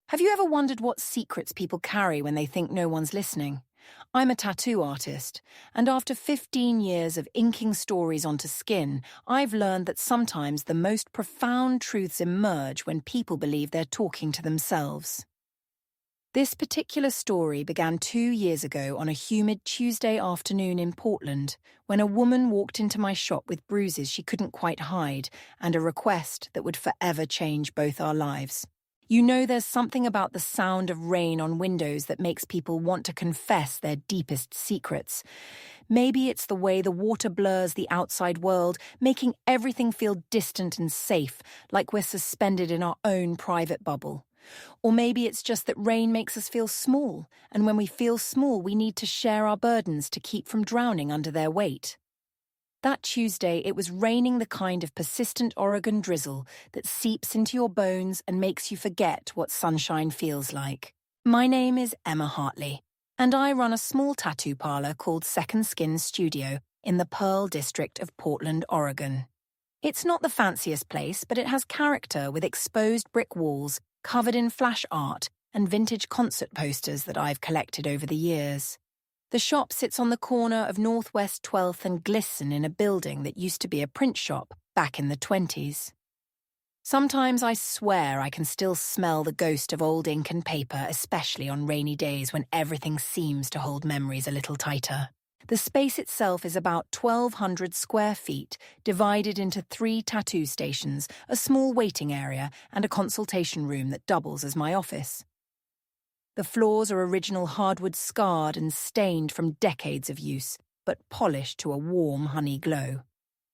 Have you ever wondered what secrets people carry when they think no one's listening? I'm a tattoo artist, and after 15 years of inking stories onto skin, I've learned that sometimes the most profound truths emerge when people believe they're talking to themselves. This particular story began 2 years ago on a humid Tuesday afternoon in Portland, when a woman walked into my shop with bruises she couldn't quite hide and a request that would forever change both our lives. You know, there's something about the sound of rain on windows that makes people want to confess their deepest secrets. Maybe it's the way the water blurs the outside world, making everything feel distant and safe, like we're suspended in our own private bubble. Or maybe it's just that rain makes us feel small, and when we feel small, we need to share our burdens to keep from drowning under their weight. That Tuesday, it was raining the kind of persistent Oregon drizzle that seeps into your bones and makes you forget what sunshine feels like. My name is Emma Hartley, and I run a small tattoo parlor called Second Skin Studio in the Pearl District of Portland, Oregon. It's not the fanciest place, but it has character with exposed brick walls, covered in flash art and vintage concert posters that I've collected over the years. The shop sits on the corner of Northwest 12th and Glisson in a building that used to be a print shop back in the 20s. Sometimes I swear I can still smell the ghost of old ink and paper, especially on rainy days when everything seems to hold memories a little tighter. The space itself is about 1,200 square feet, divided into 3 tattoo stations, a small waiting area, and a consultation room that doubles as my office. The floors are original hardwood, scarred and stained from decades of use, but polished to a warm honey glow.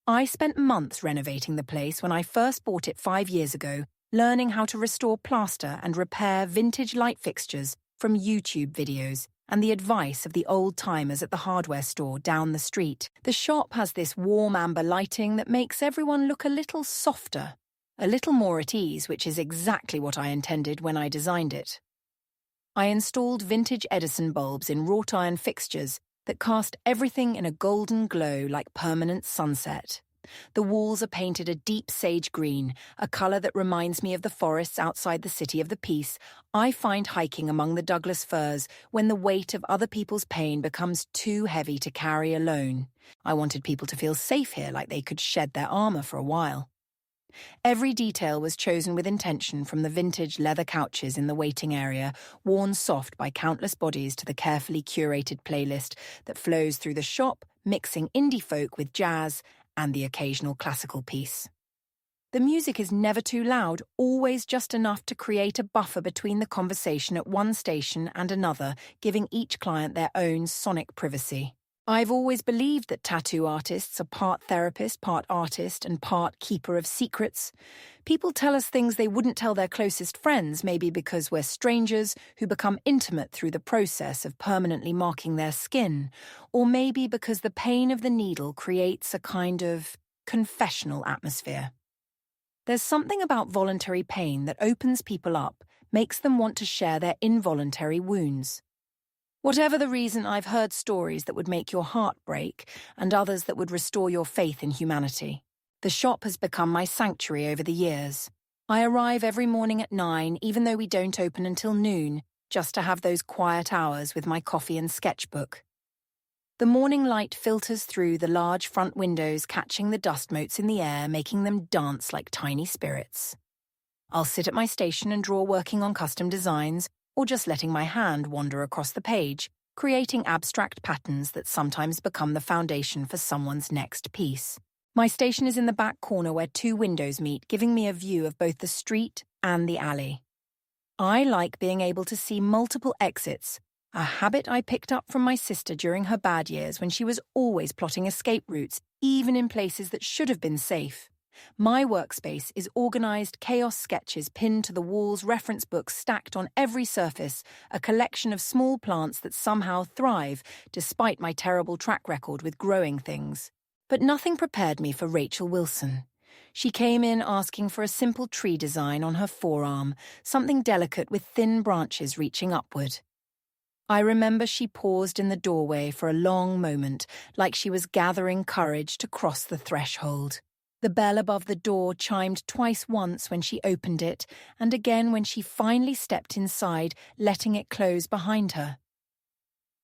I spent months renovating the place when I first bought it 5 years ago, learning how to restore plaster and repair vintage light fixtures from YouTube videos and the advice of the old-timers at the hardware store down the street. The shop has this warm amber lighting that makes everyone look a little softer, a little more at ease, which is exactly what I intended when I designed it. I installed vintage Edison bulbs in wrought iron fixtures that cast everything in a golden glow like permanent sunset. The walls are painted a deep sage green, a colour that reminds me of the forests outside the City of the Peace. I find hiking among the Douglas firs when the weight of other people's pain becomes too heavy to carry alone. I wanted people to feel safe here, like they could shed their armour for a while. Every detail was chosen with intention, from the vintage leather couches in the waiting area, worn soft by countless bodies, to the carefully curated playlist that flows through the shop, mixing indie folk with jazz and the occasional classical piece. The music is never too loud, always just enough to create a buffer between the conversation at one station and another, giving each client their own sonic privacy. I've always believed that tattoo artists are part therapist, part artist, and part keeper of secrets. People tell us things they wouldn't tell their closest friends, maybe because we're strangers who become intimate through the process of permanently marking their skin, or maybe because the pain of the needle creates a kind of confessional atmosphere. There's something about voluntary pain that opens people up, makes them want to share their involuntary wounds. Whatever the reason, I've heard stories that would make your heart break and others that would restore your faith in humanity. The shop has become my sanctuary over the years. I arrive every morning at 9, even though we don't open until noon, just to have those quiet hours with my coffee and sketchbook. The morning light filters through the large front windows, catching the dust motes in the air, making them dance like tiny spirits. I'll sit at my station and draw, working on custom designs, or just letting my hand wander across the page, creating abstract patterns that sometimes become the foundation for someone's next piece. My station is in the back corner where 2 windows meet, giving me a view of both the street and the alley. I like being able to see multiple exits, a habit I picked up from my sister during her bad years when she was always plotting escape routes, even in places that should have been safe. My workspace is organised chaos sketches pinned to the walls, reference books stacked on every surface, a collection of small plants that somehow thrive despite my terrible track record with growing things. But nothing prepared me for Rachel Wilson. She came in asking for a simple tree design on her forearm, something delicate with thin branches reaching upward. I remember she paused in the doorway for a long moment, like she was gathering courage to cross the threshold. The bell above the door chimed twice, once when she opened it, and again when she finally stepped inside, letting it close behind her.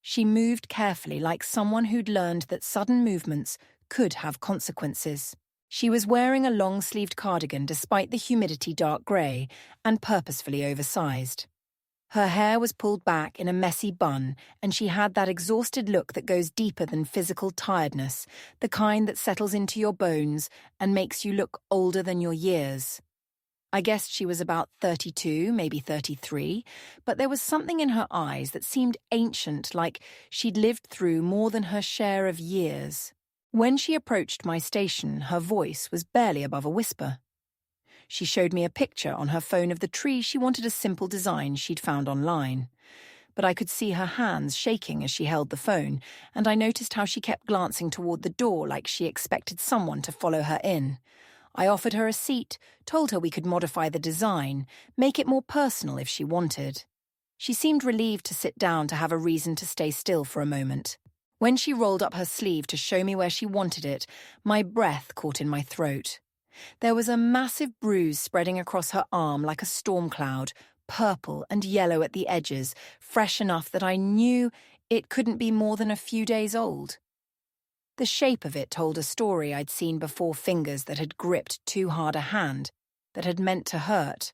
She moved carefully, like someone who'd learned that sudden movements could have consequences. She was wearing a long-sleeved cardigan despite the humidity dark grey, and purposefully oversized. Her hair was pulled back in a messy bun, and she had that exhausted look that goes deeper than physical tiredness, the kind that settles into your bones and makes you look older than your years. I guessed she was about 32, maybe 33, but there was something in her eyes that seemed ancient, like she'd lived through more than her share of years. When she approached my station, her voice was barely above a whisper. She showed me a picture on her phone of the tree she wanted, a simple design she'd found online. But I could see her hands shaking as she held the phone, and I noticed how she kept glancing toward the door like she expected someone to follow her in. I offered her a seat, told her we could modify the design, make it more personal if she wanted. She seemed relieved to sit down, to have a reason to stay still for a moment. When she rolled up her sleeve to show me where she wanted it, my breath caught in my throat. There was a massive bruise spreading across her arm like a storm cloud, purple and yellow at the edges, fresh enough that I knew it couldn't be more than a few days old. The shape of it told a story I'd seen before, fingers that had gripped too hard a hand, that had meant to hurt.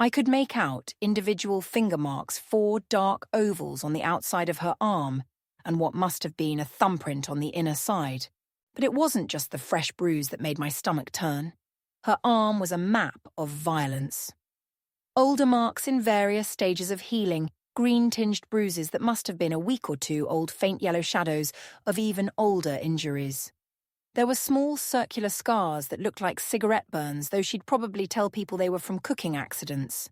I could make out individual finger marks, 4 dark ovals on the outside of her arm, and what must have been a thumbprint on the inner side. But it wasn't just the fresh bruise that made my stomach turn. Her arm was a map of violence. Older marks in various stages of healing, green-tinged bruises that must have been a week or two old, faint yellow shadows of even older injuries. There were small circular scars that looked like cigarette burns, though she'd probably tell people they were from cooking accidents.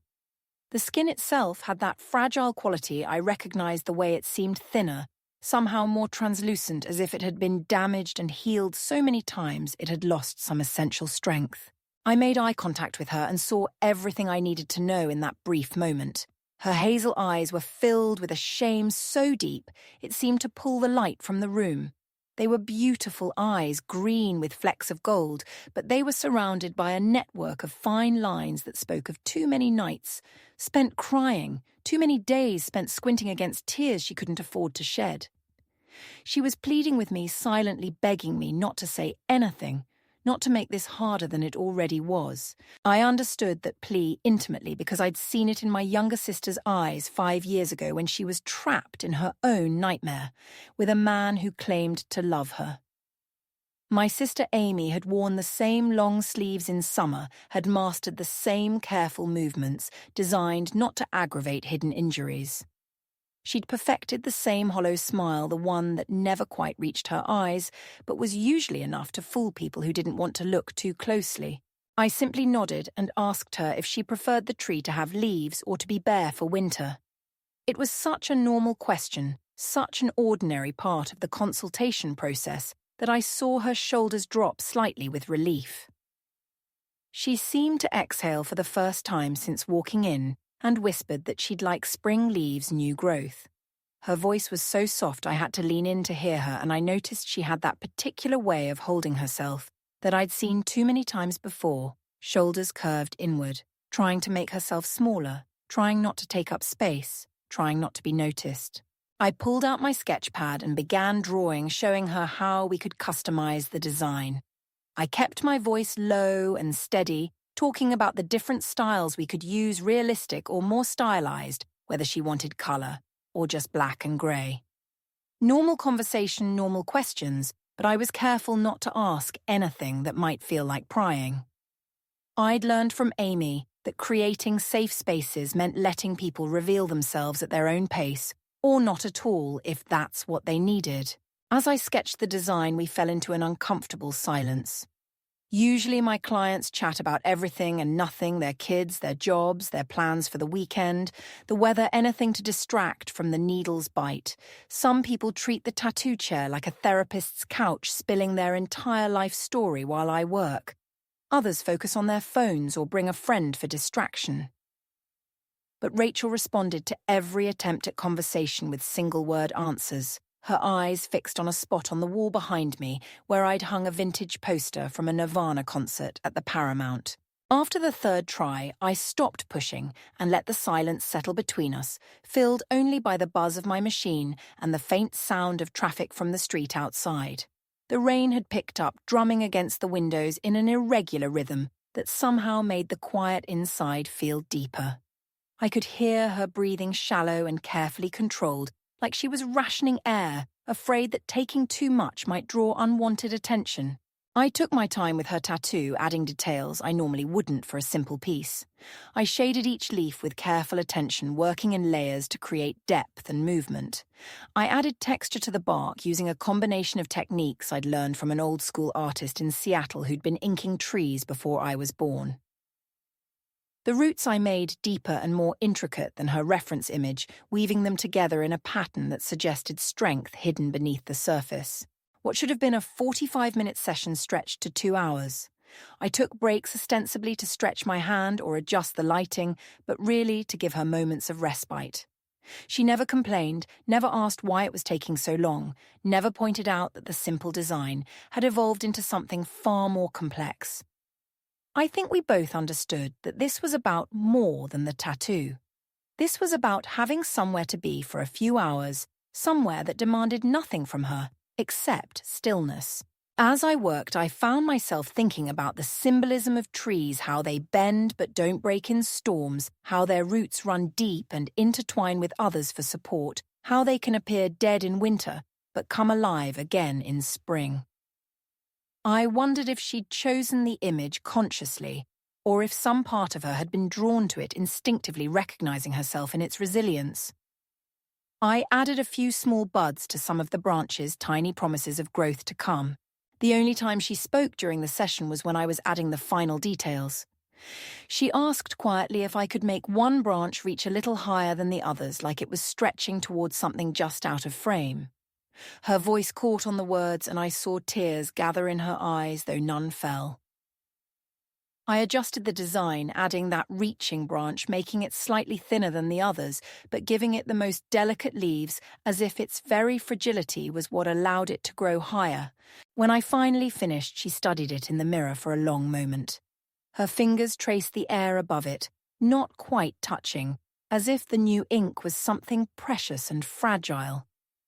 The skin itself had that fragile quality I recognized, the way it seemed thinner, somehow more translucent, as if it had been damaged and healed so many times it had lost some essential strength. I made eye contact with her and saw everything I needed to know in that brief moment. Her hazel eyes were filled with a shame so deep it seemed to pull the light from the room. They were beautiful eyes, green with flecks of gold, but they were surrounded by a network of fine lines that spoke of too many nights spent crying, too many days spent squinting against tears she couldn't afford to shed. She was pleading with me, silently begging me not to say anything, not to make this harder than it already was. I understood that plea intimately because I'd seen it in my younger sister's eyes 5 years ago when she was trapped in her own nightmare with a man who claimed to love her. My sister Amy had worn the same long sleeves in summer, had mastered the same careful movements, designed not to aggravate hidden injuries. She'd perfected the same hollow smile, the one that never quite reached her eyes, but was usually enough to fool people who didn't want to look too closely. I simply nodded and asked her if she preferred the tree to have leaves or to be bare for winter. It was such a normal question, such an ordinary part of the consultation process, that I saw her shoulders drop slightly with relief. She seemed to exhale for the first time since walking in, and whispered that she'd like spring leaves, new growth. Her voice was so soft I had to lean in to hear her, and I noticed she had that particular way of holding herself that I'd seen too many times before, shoulders curved inward, trying to make herself smaller, trying not to take up space, trying not to be noticed. I pulled out my sketch pad and began drawing, showing her how we could customize the design. I kept my voice low and steady, talking about the different styles we could use, realistic or more stylized, whether she wanted color or just black and gray. Normal conversation, normal questions, but I was careful not to ask anything that might feel like prying. I'd learned from Amy that creating safe spaces meant letting people reveal themselves at their own pace, or not at all if that's what they needed. As I sketched the design, we fell into an uncomfortable silence. Usually my clients chat about everything and nothing, their kids, their jobs, their plans for the weekend, the weather, anything to distract from the needle's bite. Some people treat the tattoo chair like a therapist's couch, spilling their entire life story while I work. Others focus on their phones or bring a friend for distraction. But Rachel responded to every attempt at conversation with single-word answers. her eyes fixed on a spot on the wall behind me where I'd hung a vintage poster from a Nirvana concert at the Paramount. After the third try, I stopped pushing and let the silence settle between us, filled only by the buzz of my machine and the faint sound of traffic from the street outside. The rain had picked up, drumming against the windows in an irregular rhythm that somehow made the quiet inside feel deeper. I could hear her breathing shallow and carefully controlled, like she was rationing air, afraid that taking too much might draw unwanted attention. I took my time with her tattoo, adding details I normally wouldn't for a simple piece. I shaded each leaf with careful attention, working in layers to create depth and movement. I added texture to the bark using a combination of techniques I'd learned from an old-school artist in Seattle who'd been inking trees before I was born. The roots I made deeper and more intricate than her reference image, weaving them together in a pattern that suggested strength hidden beneath the surface. What should have been a 45-minute session stretched to 2 hours. I took breaks ostensibly to stretch my hand or adjust the lighting, but really to give her moments of respite. She never complained, never asked why it was taking so long, never pointed out that the simple design had evolved into something far more complex. I think we both understood that this was about more than the tattoo. This was about having somewhere to be for a few hours, somewhere that demanded nothing from her, except stillness. As I worked, I found myself thinking about the symbolism of trees, how they bend but don't break in storms, how their roots run deep and intertwine with others for support, how they can appear dead in winter but come alive again in spring. I wondered if she'd chosen the image consciously, or if some part of her had been drawn to it, instinctively recognizing herself in its resilience. I added a few small buds to some of the branches, tiny promises of growth to come. The only time she spoke during the session was when I was adding the final details. She asked quietly if I could make one branch reach a little higher than the others, like it was stretching towards something just out of frame. Her voice caught on the words, and I saw tears gather in her eyes, though none fell. I adjusted the design, adding that reaching branch, making it slightly thinner than the others, but giving it the most delicate leaves, as if its very fragility was what allowed it to grow higher. When I finally finished, she studied it in the mirror for a long moment. Her fingers traced the air above it, not quite touching, as if the new ink was something precious and fragile.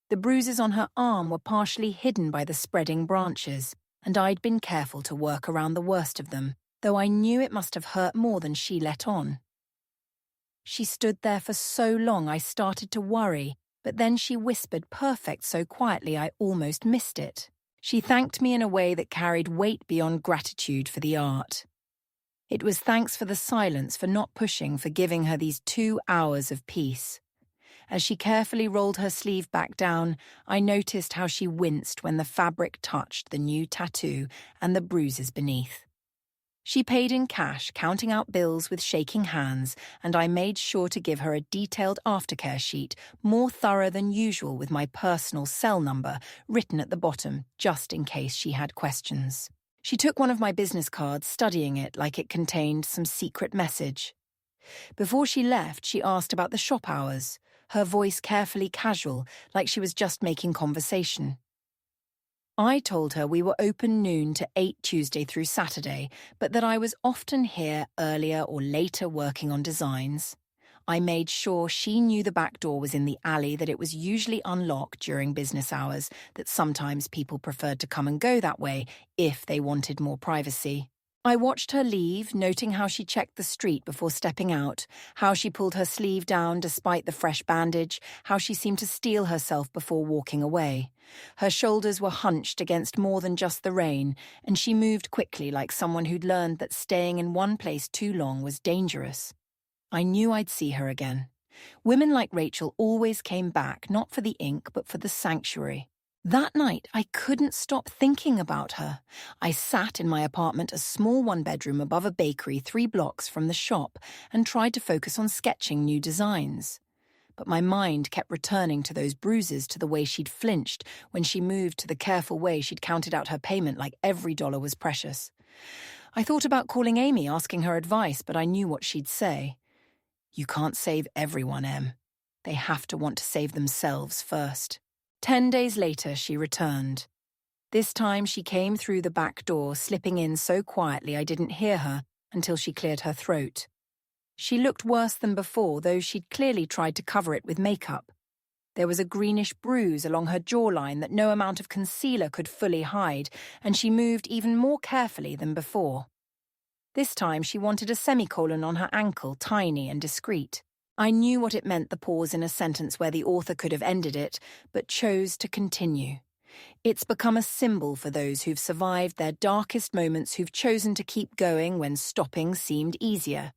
The bruises on her arm were partially hidden by the spreading branches, and I'd been careful to work around the worst of them, though I knew it must have hurt more than she let on. She stood there for so long I started to worry, but then she whispered perfect so quietly I almost missed it. She thanked me in a way that carried weight beyond gratitude for the art. It was thanks for the silence, for not pushing, for giving her these 2 hours of peace. As she carefully rolled her sleeve back down, I noticed how she winced when the fabric touched the new tattoo and the bruises beneath. She paid in cash, counting out bills with shaking hands, and I made sure to give her a detailed aftercare sheet, more thorough than usual, with my personal cell number written at the bottom, just in case she had questions. She took one of my business cards, studying it like it contained some secret message. Before she left, she asked about the shop hours, her voice carefully casual, like she was just making conversation. I told her we were open noon to 8 Tuesday through Saturday, but that I was often here earlier or later working on designs. I made sure she knew the back door was in the alley, that it was usually unlocked during business hours, that sometimes people preferred to come and go that way if they wanted more privacy. I watched her leave, noting how she checked the street before stepping out, how she pulled her sleeve down despite the fresh bandage, how she seemed to steel herself before walking away. Her shoulders were hunched against more than just the rain, and she moved quickly like someone who'd learned that staying in one place too long was dangerous. I knew I'd see her again. Women like Rachel always came back, not for the ink, but for the sanctuary. That night, I couldn't stop thinking about her. I sat in my apartment, a small one-bedroom above a bakery 3 blocks from the shop, and tried to focus on sketching new designs. But my mind kept returning to those bruises, to the way she'd flinched when she moved, to the careful way she'd counted out her payment like every dollar was precious. I thought about calling Amy, asking her advice, but I knew what she'd say. "You can't save everyone, Em. They have to want to save themselves first." 10 days later, she returned. This time she came through the back door, slipping in so quietly I didn't hear her until she cleared her throat. She looked worse than before, though she'd clearly tried to cover it with makeup. There was a greenish bruise along her jawline that no amount of concealer could fully hide, and she moved even more carefully than before. This time she wanted a semicolon on her ankle, tiny and discreet. I knew what it meant, the pause in a sentence where the author could have ended it, but chose to continue. It's become a symbol for those who've survived their darkest moments, who've chosen to keep going when stopping seemed easier.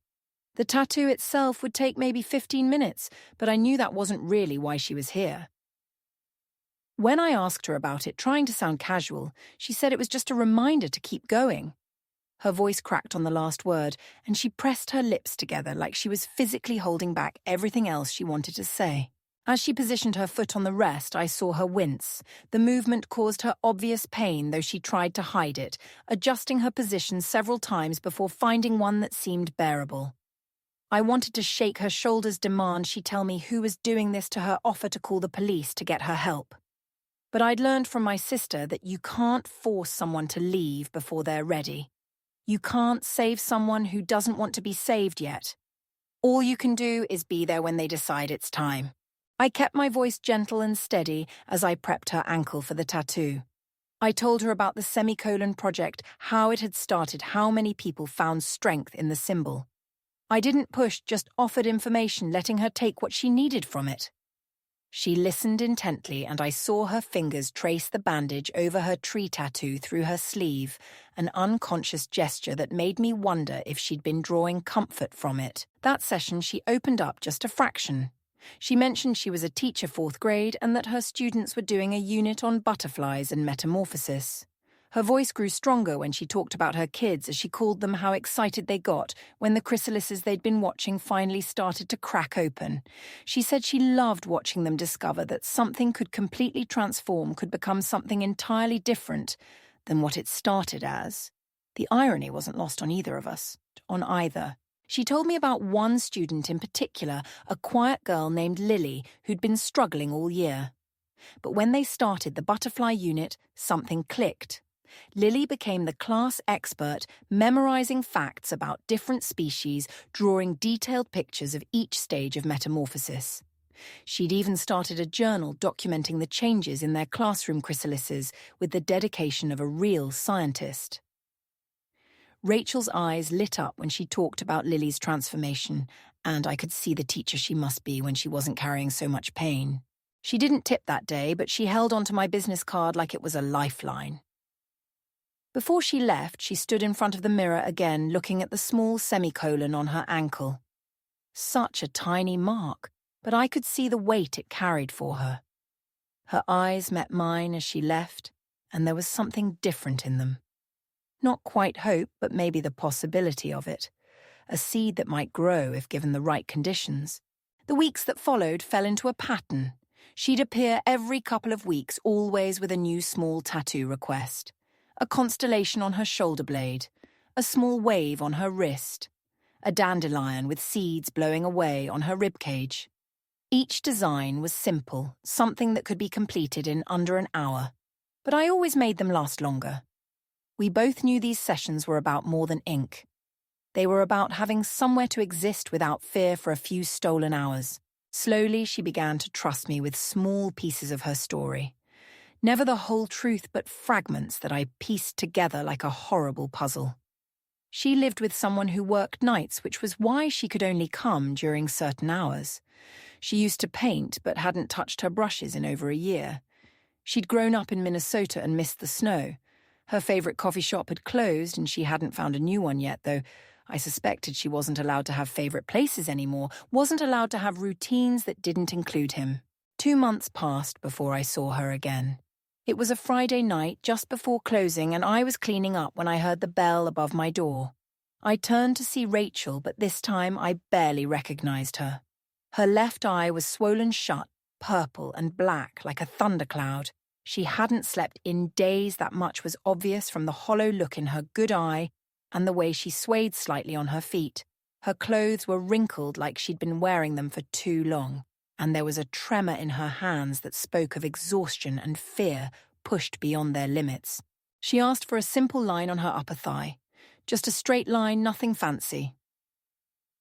The tattoo itself would take maybe 15 minutes, but I knew that wasn't really why she was here. When I asked her about it, trying to sound casual, she said it was just a reminder to keep going. Her voice cracked on the last word, and she pressed her lips together like she was physically holding back everything else she wanted to say. As she positioned her foot on the rest, I saw her wince. The movement caused her obvious pain, though she tried to hide it, adjusting her position several times before finding one that seemed bearable. I wanted to shake her shoulders, demand she tell me who was doing this, to her offer to call the police to get her help. But I'd learned from my sister that you can't force someone to leave before they're ready. You can't save someone who doesn't want to be saved yet. All you can do is be there when they decide it's time. I kept my voice gentle and steady as I prepped her ankle for the tattoo. I told her about the semicolon project, how it had started, how many people found strength in the symbol. I didn't push, just offered information, letting her take what she needed from it. She listened intently, and I saw her fingers trace the bandage over her tree tattoo through her sleeve, an unconscious gesture that made me wonder if she'd been drawing comfort from it. That session, she opened up just a fraction. She mentioned she was a teacher 4th grade and that her students were doing a unit on butterflies and metamorphosis. Her voice grew stronger when she talked about her kids, as she called them, how excited they got when the chrysalises they'd been watching finally started to crack open. She said she loved watching them discover that something could completely transform, could become something entirely different than what it started as. The irony wasn't lost on either of us, on either. She told me about one student in particular, a quiet girl named Lily, who'd been struggling all year. But when they started the butterfly unit, something clicked. Lily became the class expert, memorizing facts about different species, drawing detailed pictures of each stage of metamorphosis. She'd even started a journal documenting the changes in their classroom chrysalises with the dedication of a real scientist. Rachel's eyes lit up when she talked about Lily's transformation, and I could see the teacher she must be when she wasn't carrying so much pain. She didn't tip that day, but she held onto my business card like it was a lifeline. Before she left, she stood in front of the mirror again, looking at the small semicolon on her ankle. Such a tiny mark, but I could see the weight it carried for her. Her eyes met mine as she left, and there was something different in them. Not quite hope, but maybe the possibility of it. A seed that might grow if given the right conditions. The weeks that followed fell into a pattern. She'd appear every couple of weeks, always with a new small tattoo request. A constellation on her shoulder blade, a small wave on her wrist, a dandelion with seeds blowing away on her ribcage. Each design was simple, something that could be completed in under an hour, but I always made them last longer. We both knew these sessions were about more than ink. They were about having somewhere to exist without fear for a few stolen hours. Slowly, she began to trust me with small pieces of her story. Never the whole truth, but fragments that I pieced together like a horrible puzzle. She lived with someone who worked nights, which was why she could only come during certain hours. She used to paint, but hadn't touched her brushes in over a year. She'd grown up in Minnesota and missed the snow. Her favourite coffee shop had closed, and she hadn't found a new one yet, though I suspected she wasn't allowed to have favourite places anymore, wasn't allowed to have routines that didn't include him. 2 months passed before I saw her again. It was a Friday night just before closing, and I was cleaning up when I heard the bell above my door. I turned to see Rachel, but this time I barely recognised her. Her left eye was swollen shut, purple and black like a thundercloud. She hadn't slept in days, that much was obvious from the hollow look in her good eye and the way she swayed slightly on her feet. Her clothes were wrinkled like she'd been wearing them for too long. and there was a tremor in her hands that spoke of exhaustion and fear pushed beyond their limits. She asked for a simple line on her upper thigh. Just a straight line, nothing fancy.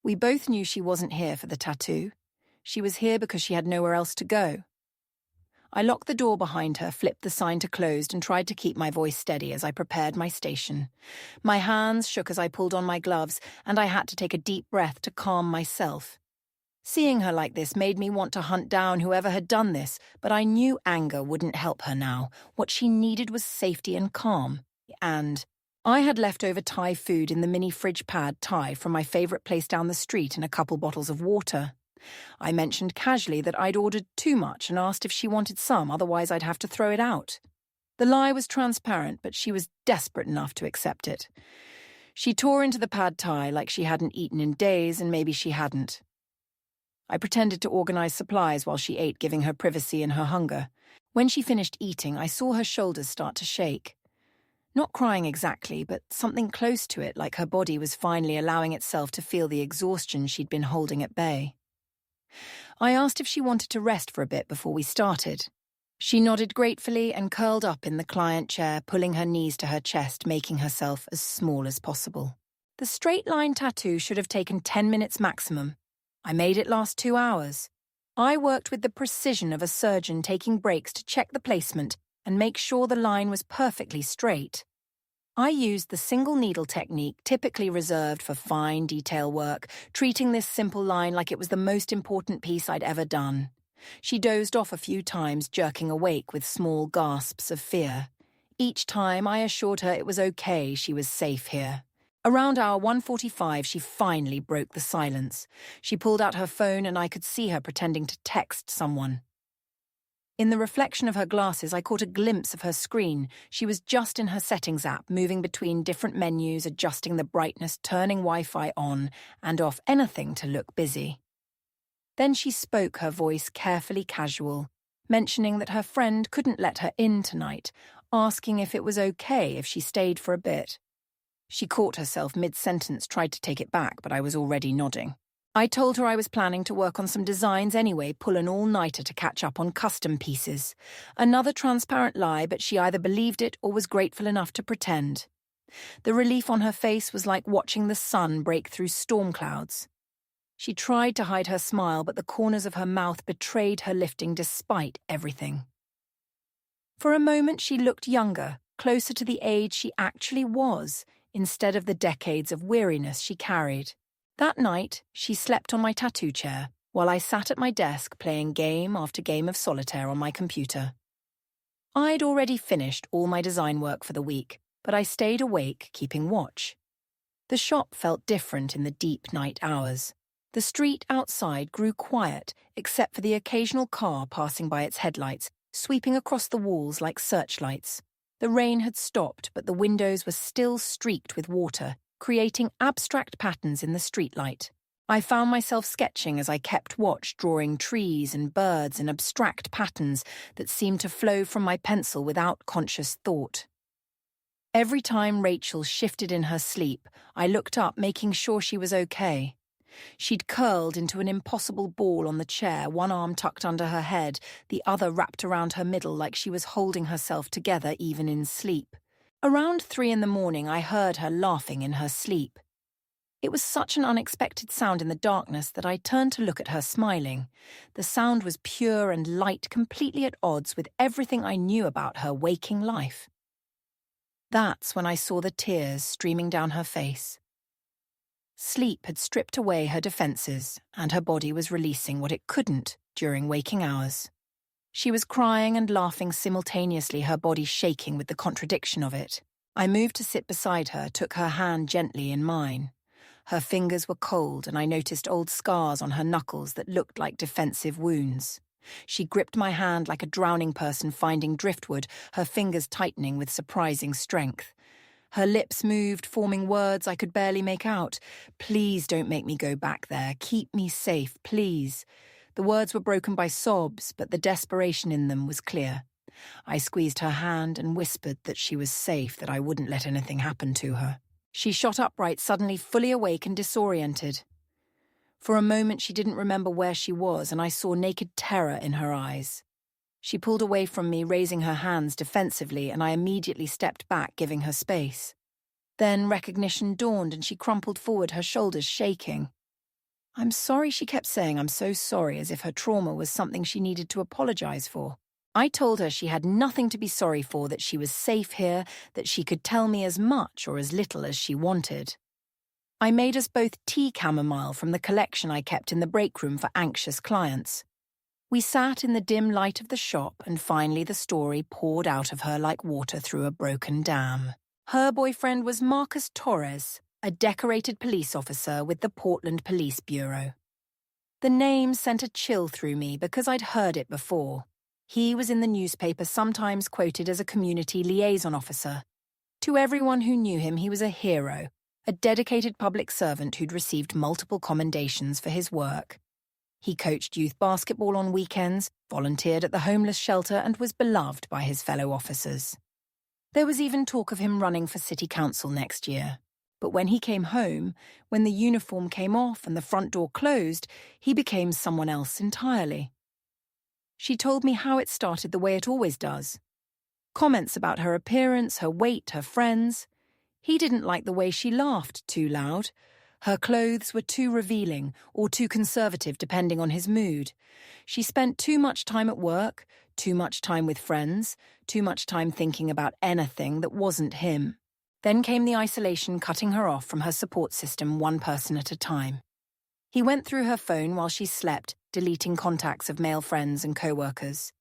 We both knew she wasn't here for the tattoo. She was here because she had nowhere else to go. I locked the door behind her, flipped the sign to closed, and tried to keep my voice steady as I prepared my station. My hands shook as I pulled on my gloves, and I had to take a deep breath to calm myself. Seeing her like this made me want to hunt down whoever had done this, but I knew anger wouldn't help her now. What she needed was safety and calm. And I had leftover Thai food in the mini fridge pad Thai from my favourite place down the street and a couple bottles of water. I mentioned casually that I'd ordered too much and asked if she wanted some, otherwise I'd have to throw it out. The lie was transparent, but she was desperate enough to accept it. She tore into the pad Thai like she hadn't eaten in days, and maybe she hadn't. I pretended to organise supplies while she ate, giving her privacy and her hunger. When she finished eating, I saw her shoulders start to shake. Not crying exactly, but something close to it, like her body was finally allowing itself to feel the exhaustion she'd been holding at bay. I asked if she wanted to rest for a bit before we started. She nodded gratefully and curled up in the client chair, pulling her knees to her chest, making herself as small as possible. The straight-line tattoo should have taken 10 minutes maximum. I made it last 2 hours. I worked with the precision of a surgeon, taking breaks to check the placement and make sure the line was perfectly straight. I used the single needle technique typically reserved for fine detail work, treating this simple line like it was the most important piece I'd ever done. She dozed off a few times, jerking awake with small gasps of fear. Each time I assured her it was okay, she was safe here. Around hour 1:45, she finally broke the silence. She pulled out her phone and I could see her pretending to text someone. In the reflection of her glasses, I caught a glimpse of her screen. She was just in her settings app, moving between different menus, adjusting the brightness, turning Wi-Fi on and off, anything to look busy. Then she spoke, her voice carefully casual, mentioning that her friend couldn't let her in tonight, asking if it was okay if she stayed for a bit. She caught herself mid-sentence, tried to take it back, but I was already nodding. I told her I was planning to work on some designs anyway, pull an all-nighter to catch up on custom pieces. Another transparent lie, but she either believed it or was grateful enough to pretend. The relief on her face was like watching the sun break through storm clouds. She tried to hide her smile, but the corners of her mouth betrayed her lifting despite everything. For a moment she looked younger, closer to the age she actually was, instead of the decades of weariness she carried. That night, she slept on my tattoo chair, while I sat at my desk playing game after game of solitaire on my computer. I'd already finished all my design work for the week, but I stayed awake, keeping watch. The shop felt different in the deep night hours. The street outside grew quiet, except for the occasional car passing by its headlights, sweeping across the walls like searchlights. The rain had stopped, but the windows were still streaked with water, creating abstract patterns in the streetlight. I found myself sketching as I kept watch, drawing trees and birds in abstract patterns that seemed to flow from my pencil without conscious thought. Every time Rachel shifted in her sleep, I looked up, making sure she was okay. She'd curled into an impossible ball on the chair, one arm tucked under her head, the other wrapped around her middle like she was holding herself together even in sleep. Around 3 a.m, I heard her laughing in her sleep. It was such an unexpected sound in the darkness that I turned to look at her smiling. The sound was pure and light, completely at odds with everything I knew about her waking life. That's when I saw the tears streaming down her face. Sleep had stripped away her defenses, and her body was releasing what it couldn't during waking hours. She was crying and laughing simultaneously, her body shaking with the contradiction of it. I moved to sit beside her, took her hand gently in mine. Her fingers were cold, and I noticed old scars on her knuckles that looked like defensive wounds. She gripped my hand like a drowning person finding driftwood, her fingers tightening with surprising strength. Her lips moved, forming words I could barely make out. "Please don't make me go back there. Keep me safe, please." The words were broken by sobs, but the desperation in them was clear. I squeezed her hand and whispered that she was safe, that I wouldn't let anything happen to her. She shot upright, suddenly fully awake and disoriented. For a moment, she didn't remember where she was, and I saw naked terror in her eyes. She pulled away from me, raising her hands defensively, and I immediately stepped back, giving her space. Then recognition dawned, and she crumpled forward, her shoulders shaking. "I'm sorry," she kept saying. "I'm so sorry," as if her trauma was something she needed to apologize for. I told her she had nothing to be sorry for, that she was safe here, that she could tell me as much or as little as she wanted. I made us both tea chamomile from the collection I kept in the break room for anxious clients. We sat in the dim light of the shop, and finally the story poured out of her like water through a broken dam. Her boyfriend was Marcus Torres, a decorated police officer with the Portland Police Bureau. The name sent a chill through me because I'd heard it before. He was in the newspaper, sometimes quoted as a community liaison officer. To everyone who knew him, he was a hero, a dedicated public servant who'd received multiple commendations for his work. He coached youth basketball on weekends, volunteered at the homeless shelter, and was beloved by his fellow officers. There was even talk of him running for city council next year. But when he came home, when the uniform came off and the front door closed, he became someone else entirely. She told me how it started the way it always does. Comments about her appearance, her weight, her friends. He didn't like the way she laughed too loud. Her clothes were too revealing or too conservative depending on his mood. She spent too much time at work, too much time with friends, too much time thinking about anything that wasn't him. Then came the isolation, cutting her off from her support system one person at a time. He went through her phone while she slept, deleting contacts of male friends and co-workers.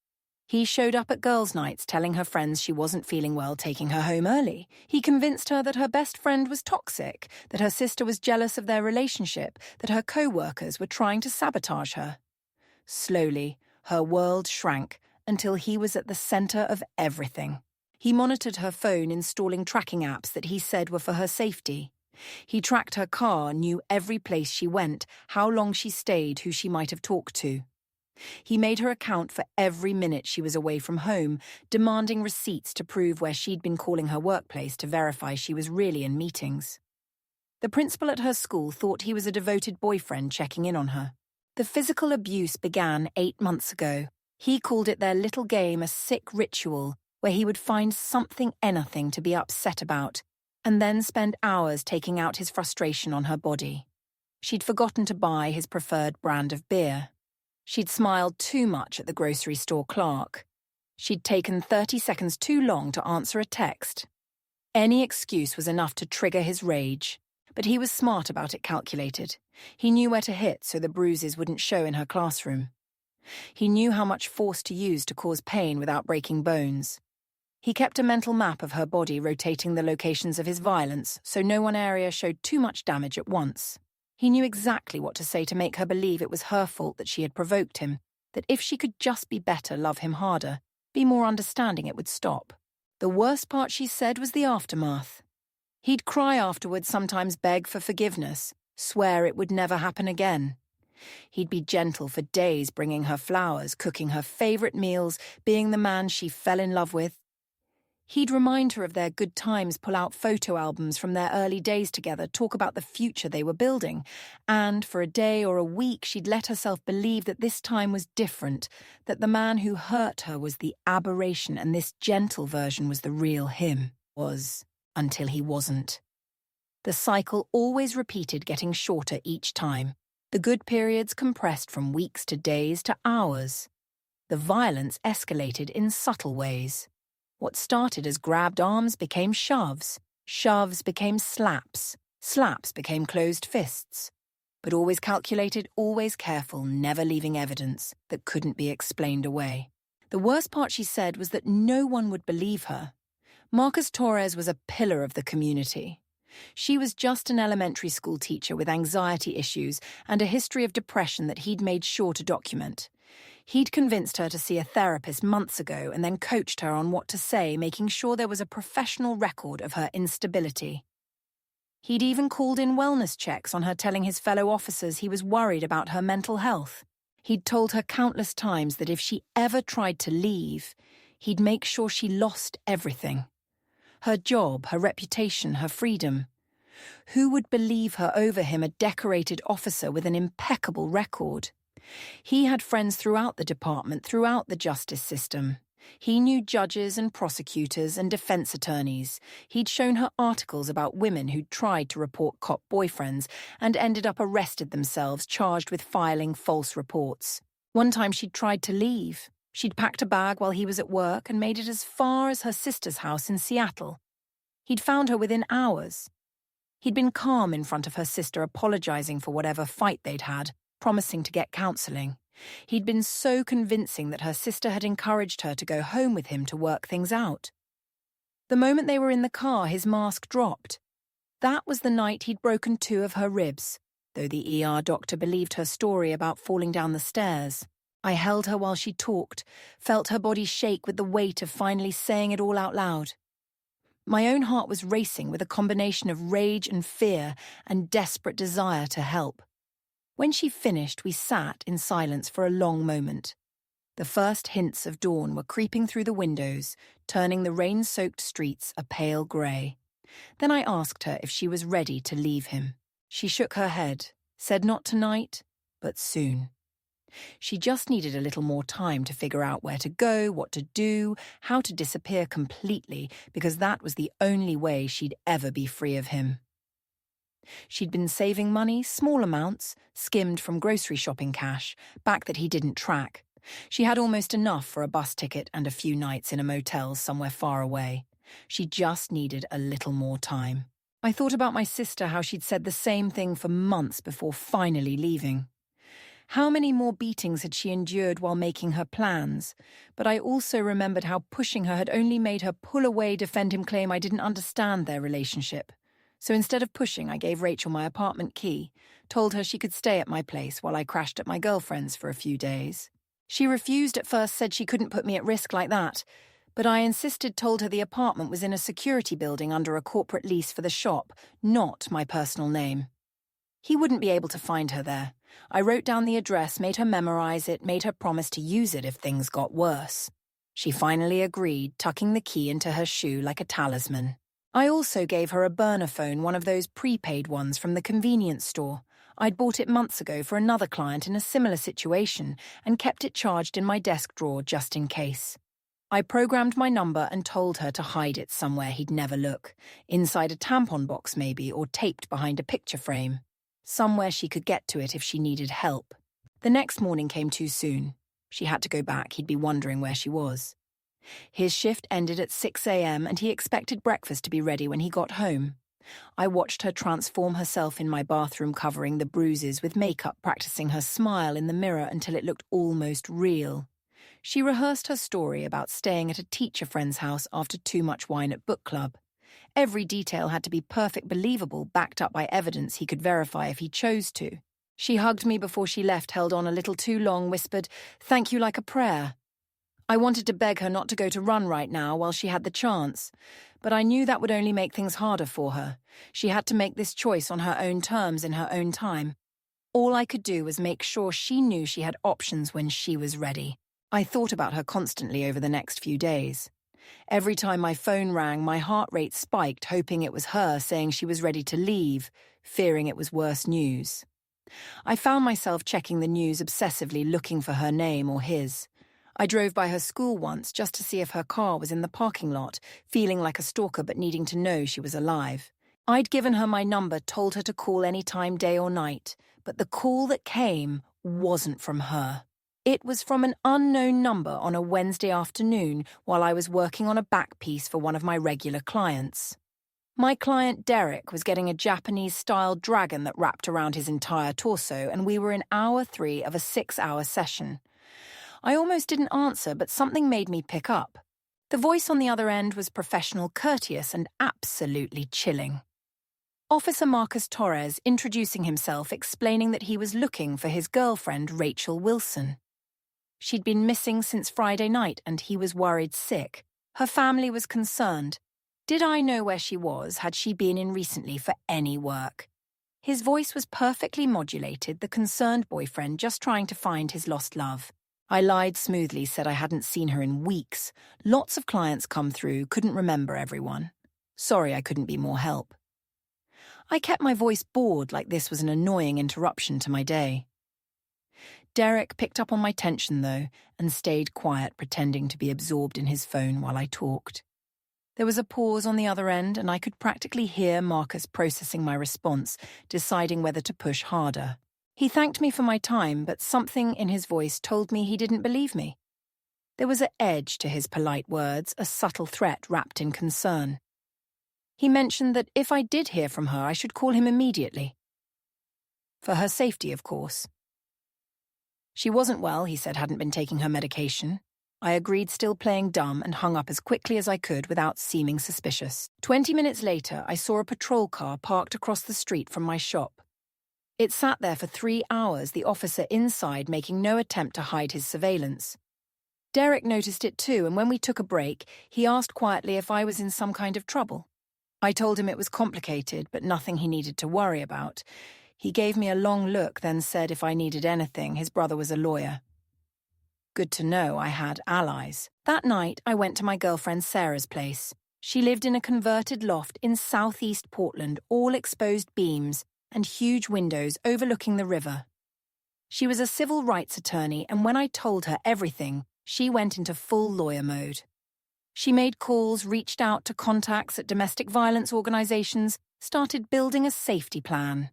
He showed up at girls' nights telling her friends she wasn't feeling well, taking her home early. He convinced her that her best friend was toxic, that her sister was jealous of their relationship, that her co-workers were trying to sabotage her. Slowly, her world shrank until he was at the center of everything. He monitored her phone, installing tracking apps that he said were for her safety. He tracked her car, knew every place she went, how long she stayed, who she might have talked to. He made her account for every minute she was away from home, demanding receipts to prove where she'd been calling her workplace to verify she was really in meetings. The principal at her school thought he was a devoted boyfriend checking in on her. The physical abuse began 8 months ago. He called it their little game, a sick ritual, where he would find something, anything, to be upset about, and then spend hours taking out his frustration on her body. She'd forgotten to buy his preferred brand of beer. She'd smiled too much at the grocery store clerk. She'd taken 30 seconds too long to answer a text. Any excuse was enough to trigger his rage, but he was smart about it, calculated. He knew where to hit so the bruises wouldn't show in her classroom. He knew how much force to use to cause pain without breaking bones. He kept a mental map of her body, rotating the locations of his violence so no one area showed too much damage at once. He knew exactly what to say to make her believe it was her fault that she had provoked him, that if she could just be better, love him harder, be more understanding, it would stop. The worst part, she said, was the aftermath. He'd cry afterwards, sometimes beg for forgiveness, swear it would never happen again. He'd be gentle for days, bringing her flowers, cooking her favorite meals, being the man she fell in love with. He'd remind her of their good times, pull out photo albums from their early days together, talk about the future they were building. And for a day or a week, she'd let herself believe that this time was different, that the man who hurt her was the aberration and this gentle version was the real him. Until he wasn't. The cycle always repeated, getting shorter each time. The good periods compressed from weeks to days to hours. The violence escalated in subtle ways. What started as grabbed arms became shoves. Shoves became slaps. Slaps became closed fists. But always calculated, always careful, never leaving evidence that couldn't be explained away. The worst part, she said, was that no one would believe her. Marcus Torres was a pillar of the community. She was just an elementary school teacher with anxiety issues and a history of depression that he'd made sure to document. He'd convinced her to see a therapist months ago and then coached her on what to say, making sure there was a professional record of her instability. He'd even called in wellness checks on her, telling his fellow officers he was worried about her mental health. He'd told her countless times that if she ever tried to leave, he'd make sure she lost everything. Her job, her reputation, her freedom. Who would believe her over him, a decorated officer with an impeccable record? He had friends throughout the department, throughout the justice system. He knew judges and prosecutors and defense attorneys. He'd shown her articles about women who'd tried to report cop boyfriends and ended up arrested themselves, charged with filing false reports. One time she'd tried to leave. She'd packed a bag while he was at work and made it as far as her sister's house in Seattle. He'd found her within hours. He'd been calm in front of her sister, apologizing for whatever fight they'd had, promising to get counseling. He'd been so convincing that her sister had encouraged her to go home with him to work things out. The moment they were in the car, his mask dropped. That was the night he'd broken 2 of her ribs, though the ER doctor believed her story about falling down the stairs. I held her while she talked, felt her body shake with the weight of finally saying it all out loud. My own heart was racing with a combination of rage and fear and desperate desire to help. When she finished, we sat in silence for a long moment. The first hints of dawn were creeping through the windows, turning the rain-soaked streets a pale grey. Then I asked her if she was ready to leave him. She shook her head, said not tonight, but soon. She just needed a little more time to figure out where to go, what to do, how to disappear completely, because that was the only way she'd ever be free of him. She'd been saving money, small amounts, skimmed from grocery shopping cash, back that he didn't track. She had almost enough for a bus ticket and a few nights in a motel somewhere far away. She just needed a little more time. I thought about my sister, how she'd said the same thing for months before finally leaving. How many more beatings had she endured while making her plans? But I also remembered how pushing her had only made her pull away, defend him, claim I didn't understand their relationship. So instead of pushing, I gave Rachel my apartment key, told her she could stay at my place while I crashed at my girlfriend's for a few days. She refused at first, said she couldn't put me at risk like that, but I insisted, told her the apartment was in a security building under a corporate lease for the shop, not my personal name. He wouldn't be able to find her there. I wrote down the address, made her memorize it, made her promise to use it if things got worse. She finally agreed, tucking the key into her shoe like a talisman. I also gave her a burner phone, one of those prepaid ones from the convenience store. I'd bought it months ago for another client in a similar situation and kept it charged in my desk drawer just in case. I programmed my number and told her to hide it somewhere he'd never look, inside a tampon box maybe, or taped behind a picture frame. Somewhere she could get to it if she needed help. The next morning came too soon. She had to go back, he'd be wondering where she was. His shift ended at 6 a.m. and he expected breakfast to be ready when he got home. I watched her transform herself in my bathroom, covering the bruises with makeup, practicing her smile in the mirror until it looked almost real. She rehearsed her story about staying at a teacher friend's house after too much wine at book club. Every detail had to be perfect, believable, backed up by evidence he could verify if he chose to. She hugged me before she left, held on a little too long, whispered, "Thank you," like a prayer. I wanted to beg her not to go to run right now while she had the chance, but I knew that would only make things harder for her. She had to make this choice on her own terms in her own time. All I could do was make sure she knew she had options when she was ready. I thought about her constantly over the next few days. Every time my phone rang, my heart rate spiked, hoping it was her saying she was ready to leave, fearing it was worse news. I found myself checking the news obsessively, looking for her name or his. I drove by her school once just to see if her car was in the parking lot, feeling like a stalker but needing to know she was alive. I'd given her my number, told her to call any time, day or night, but the call that came wasn't from her. It was from an unknown number on a Wednesday afternoon while I was working on a back piece for one of my regular clients. My client Derek was getting a Japanese-style dragon that wrapped around his entire torso, and we were in hour 3 of a 6-hour session. I almost didn't answer, but something made me pick up. The voice on the other end was professional, courteous, and absolutely chilling. Officer Marcus Torres introducing himself, explaining that he was looking for his girlfriend, Rachel Wilson. She'd been missing since Friday night, and he was worried sick. Her family was concerned. Did I know where she was? Had she been in recently for any work? His voice was perfectly modulated, the concerned boyfriend just trying to find his lost love. I lied smoothly, said I hadn't seen her in weeks. Lots of clients come through, couldn't remember everyone. Sorry I couldn't be more help. I kept my voice bored like this was an annoying interruption to my day. Derek picked up on my tension, though, and stayed quiet, pretending to be absorbed in his phone while I talked. There was a pause on the other end, and I could practically hear Marcus processing my response, deciding whether to push harder. He thanked me for my time, but something in his voice told me he didn't believe me. There was an edge to his polite words, a subtle threat wrapped in concern. He mentioned that if I did hear from her, I should call him immediately. For her safety, of course. She wasn't well, he said, hadn't been taking her medication. I agreed, still playing dumb, and hung up as quickly as I could without seeming suspicious. 20 minutes later, I saw a patrol car parked across the street from my shop. It sat there for 3 hours, the officer inside making no attempt to hide his surveillance. Derek noticed it too, and when we took a break, he asked quietly if I was in some kind of trouble. I told him it was complicated, but nothing he needed to worry about. He gave me a long look, then said if I needed anything, his brother was a lawyer. Good to know I had allies. That night, I went to my girlfriend Sarah's place. She lived in a converted loft in southeast Portland, all exposed beams and huge windows overlooking the river. She was a civil rights attorney, and when I told her everything, she went into full lawyer mode. She made calls, reached out to contacts at domestic violence organizations, started building a safety plan.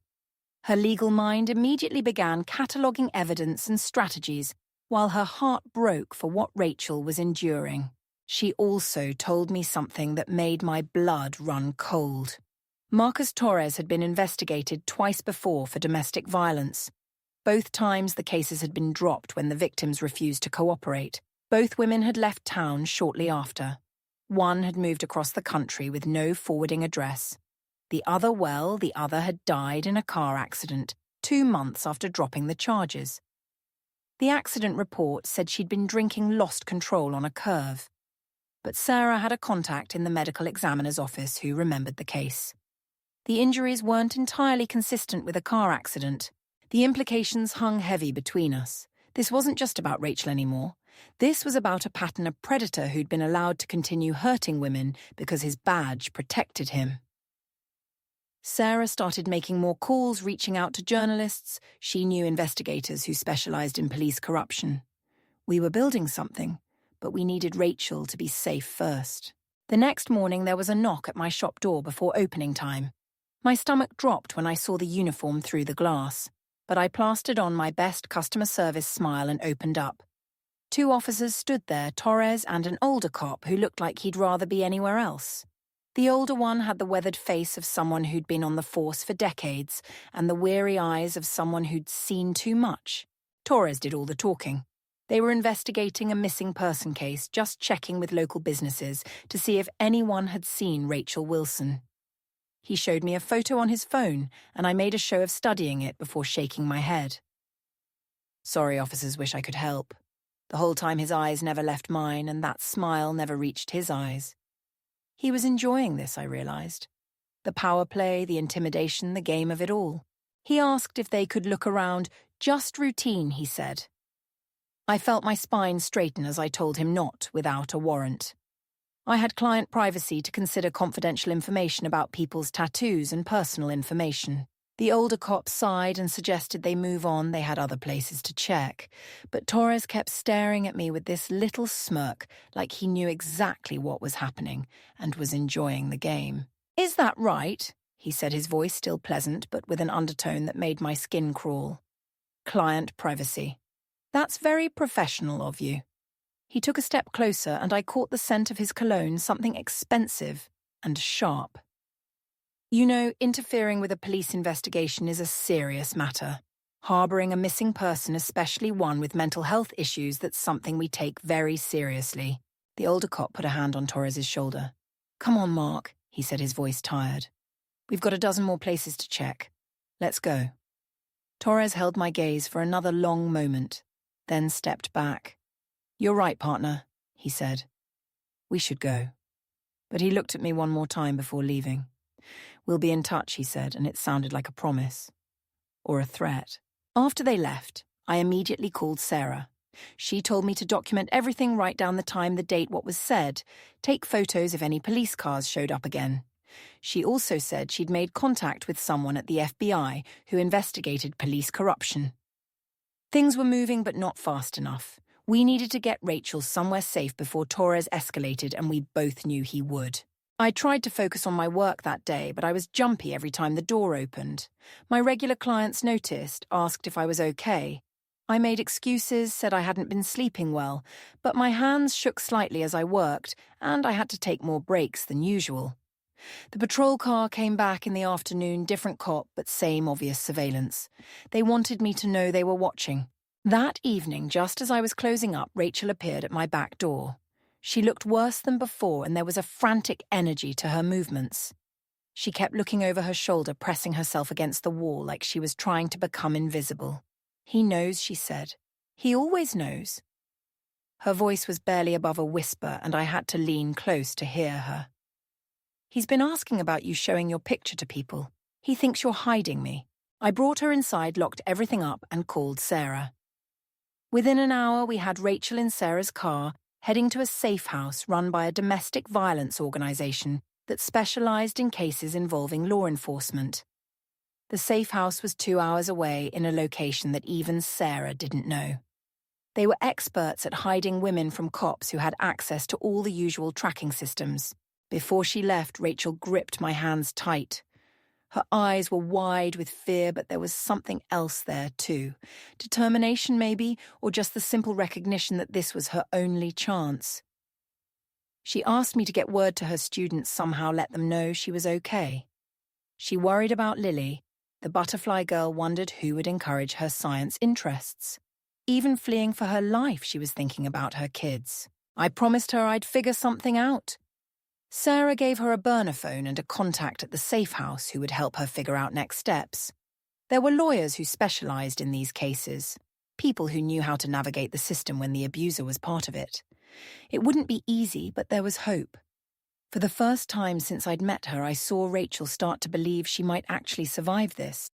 Her legal mind immediately began cataloguing evidence and strategies, while her heart broke for what Rachel was enduring. She also told me something that made my blood run cold. Marcus Torres had been investigated twice before for domestic violence. Both times the cases had been dropped when the victims refused to cooperate. Both women had left town shortly after. One had moved across the country with no forwarding address. The other had died in a car accident 2 months after dropping the charges. The accident report said she'd been drinking lost control on a curve. But Sarah had a contact in the medical examiner's office who remembered the case. The injuries weren't entirely consistent with a car accident. The implications hung heavy between us. This wasn't just about Rachel anymore. This was about a pattern of predator who'd been allowed to continue hurting women because his badge protected him. Sarah started making more calls, reaching out to journalists. She knew investigators who specialized in police corruption. We were building something, but we needed Rachel to be safe first. The next morning there was a knock at my shop door before opening time. My stomach dropped when I saw the uniform through the glass, but I plastered on my best customer service smile and opened up. 2 officers stood there, Torres and an older cop who looked like he'd rather be anywhere else. The older one had the weathered face of someone who'd been on the force for decades and the weary eyes of someone who'd seen too much. Torres did all the talking. They were investigating a missing person case, just checking with local businesses to see if anyone had seen Rachel Wilson. He showed me a photo on his phone, and I made a show of studying it before shaking my head. Sorry, officers, wish I could help. The whole time his eyes never left mine, and that smile never reached his eyes. He was enjoying this, I realized. The power play, the intimidation, the game of it all. He asked if they could look around. Just routine, he said. I felt my spine straighten as I told him not without a warrant. I had client privacy to consider confidential information about people's tattoos and personal information. The older cop sighed and suggested they move on, they had other places to check. But Torres kept staring at me with this little smirk, like he knew exactly what was happening and was enjoying the game. Is that right? He said, his voice still pleasant, but with an undertone that made my skin crawl. Client privacy. That's very professional of you. He took a step closer and I caught the scent of his cologne, something expensive and sharp. You know, interfering with a police investigation is a serious matter. Harboring a missing person, especially one with mental health issues, that's something we take very seriously. The older cop put a hand on Torres's shoulder. Come on, Mark, he said, his voice tired. We've got a dozen more places to check. Let's go. Torres held my gaze for another long moment, then stepped back. You're right, partner, he said. We should go. But he looked at me one more time before leaving. We'll be in touch, he said, and it sounded like a promise. Or a threat. After they left, I immediately called Sarah. She told me to document everything, write down the time, the date, what was said, take photos if any police cars showed up again. She also said she'd made contact with someone at the FBI who investigated police corruption. Things were moving, but not fast enough. We needed to get Rachel somewhere safe before Torres escalated, and we both knew he would. I tried to focus on my work that day, but I was jumpy every time the door opened. My regular clients noticed, asked if I was okay. I made excuses, said I hadn't been sleeping well, but my hands shook slightly as I worked, and I had to take more breaks than usual. The patrol car came back in the afternoon, different cop, but same obvious surveillance. They wanted me to know they were watching. That evening, just as I was closing up, Rachel appeared at my back door. She looked worse than before, and there was a frantic energy to her movements. She kept looking over her shoulder, pressing herself against the wall like she was trying to become invisible. "He knows," she said. "He always knows." Her voice was barely above a whisper, and I had to lean close to hear her. "He's been asking about you showing your picture to people. He thinks you're hiding me." I brought her inside, locked everything up, and called Sarah. Within an hour, we had Rachel in Sarah's car, heading to a safe house run by a domestic violence organization that specialized in cases involving law enforcement. The safe house was 2 hours away in a location that even Sarah didn't know. They were experts at hiding women from cops who had access to all the usual tracking systems. Before she left, Rachel gripped my hands tight. Her eyes were wide with fear, but there was something else there too. Determination maybe, or just the simple recognition that this was her only chance. She asked me to get word to her students, somehow let them know she was okay. She worried about Lily. The butterfly girl wondered who would encourage her science interests. Even fleeing for her life, she was thinking about her kids. I promised her I'd figure something out. Sarah gave her a burner phone and a contact at the safe house who would help her figure out next steps. There were lawyers who specialized in these cases, people who knew how to navigate the system when the abuser was part of it. It wouldn't be easy, but there was hope. For the first time since I'd met her, I saw Rachel start to believe she might actually survive this.